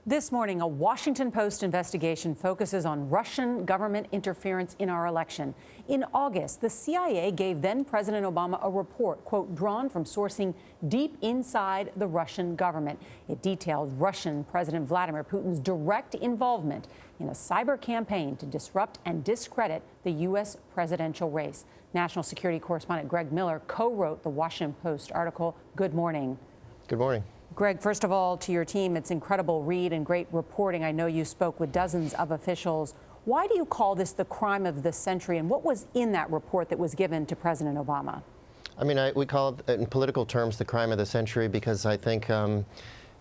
This morning, a Washington Post investigation focuses on Russian government interference in our election. In August, the CIA gave then-President Obama a report, quote, drawn from sourcing deep inside the Russian government. It detailed Russian President Vladimir Putin's direct involvement in a cyber campaign to disrupt and discredit the U.S. presidential race. National security correspondent Greg Miller co-wrote the Washington Post article. Good morning. Good morning. Greg, first of all, to your team, it's incredible read and great reporting. I know you spoke with dozens of officials. Why do you call this the crime of the century, and what was in that report that was given to President Obama? I mean, we call it, in political terms, the crime of the century because I think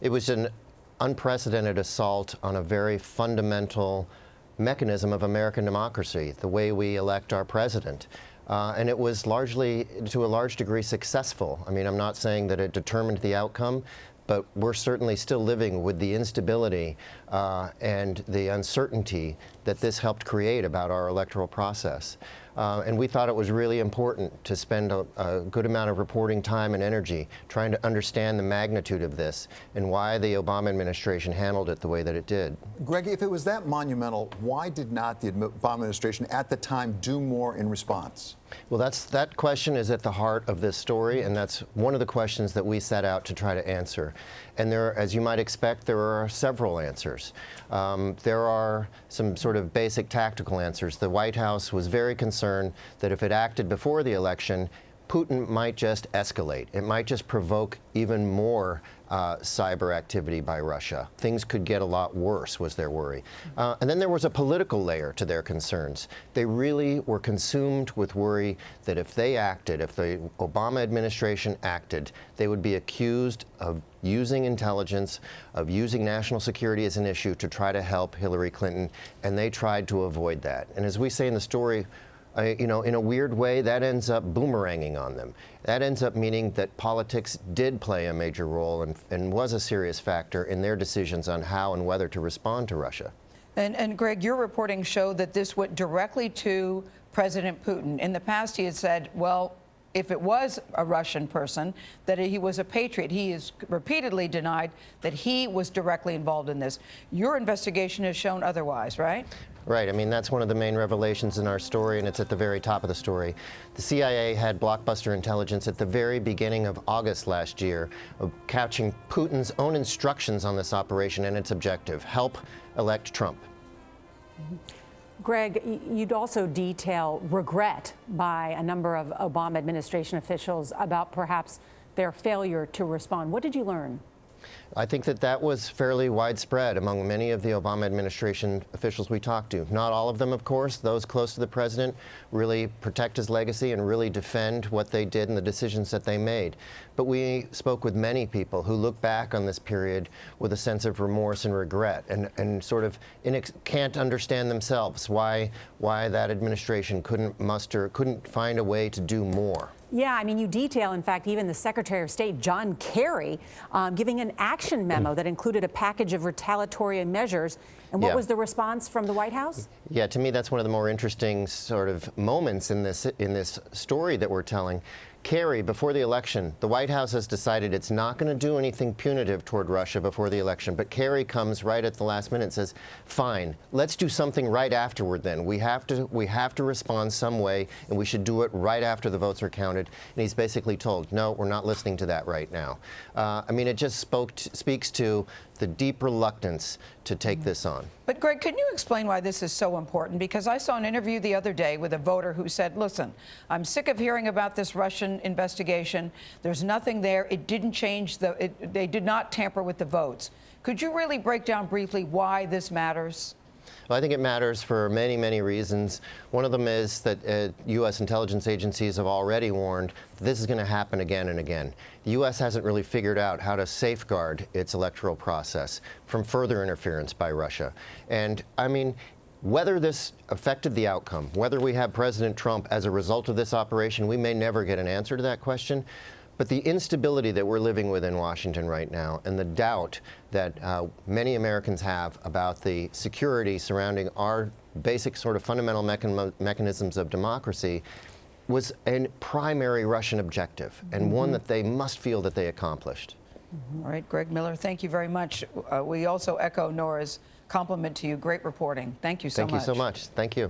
it was an unprecedented assault on a very fundamental mechanism of American democracy, the way we elect our president. And it was largely, to a large degree, successful. I mean, I'm not saying that it determined the outcome, but we're certainly still living with the instability and the uncertainty that this helped create about our electoral process. And we thought it was really important to spend a good amount of reporting time and energy trying to understand the magnitude of this and why the Obama administration handled it the way that it did. Greg, if it was that monumental, why did not the Obama administration at the time do more in response? Well, that question is at the heart of this story, and that's one of the questions that we set out to try to answer. And there, as you might expect, there are several answers. There are some sort of basic tactical answers. The White House was very concerned that if it acted before the election, Putin might just escalate. It might just provoke even more cyber activity by Russia. Things could get a lot worse, was their worry. And then there was a political layer to their concerns. They really were consumed with worry that if they acted, if the Obama administration acted, they would be accused of using intelligence, of using national security as an issue to try to help Hillary Clinton, and they tried to avoid that. And as we say in the story, in a weird way, that ends up boomeranging on them. That ends up meaning that politics did play a major role and was a serious factor in their decisions on how and whether to respond to Russia. And Greg, your reporting showed that this went directly to President Putin. In the past, he had said, well, if it was a Russian person, that he was a patriot. He has repeatedly denied that he was directly involved in this. Your investigation has shown otherwise, right? Right. I mean, that's one of the main revelations in our story, and it's at the very top of the story. The CIA had blockbuster intelligence at the very beginning of August last year of catching Putin's own instructions on this operation and its objective: help elect Trump. Greg, you'd also detail regret by a number of Obama administration officials about perhaps their failure to respond. What did you learn? I think that was fairly widespread among many of the Obama administration officials we talked to. Not all of them, of course. Those close to the president really protect his legacy and really defend what they did and the decisions that they made. But we spoke with many people who look back on this period with a sense of remorse and regret and sort of can't understand themselves why that administration couldn't find a way to do more. Yeah, I mean, you detail, in fact, even the Secretary of State, John Kerry, giving an action memo that included a package of retaliatory measures. And what was the response from the White House? Yeah, to me, that's one of the more interesting sort of moments in this story that we're telling. Kerry, before the election, the White House has decided it's not going to do anything punitive toward Russia before the election. But Kerry comes right at the last minute and says, fine, let's do something right afterward then. We have to respond some way, and we should do it right after the votes are counted. And he's basically told, no, we're not listening to that right now. I mean, it just speaks to the deep reluctance to take this on. But Greg, can you explain why this is so important? Because I saw an interview the other day with a voter who said, listen, I'm sick of hearing about this Russian investigation. There's nothing there. It didn't change they did not tamper with the votes. Could you really break down briefly why this matters? Well, I think it matters for many, many reasons. One of them is that U.S. intelligence agencies have already warned this is going to happen again and again. The U.S. hasn't really figured out how to safeguard its electoral process from further interference by Russia. And, I mean, whether this affected the outcome, whether we have President Trump as a result of this operation, we may never get an answer to that question. But the instability that we're living with in Washington right now and the doubt that many Americans have about the security surrounding our basic sort of fundamental mechanisms of democracy was a primary Russian objective and one that they must feel that they accomplished. All right, Greg Miller, thank you very much. We also echo Norah's compliment to you. Great reporting. Thank you so much. Thank you so much. Thank you.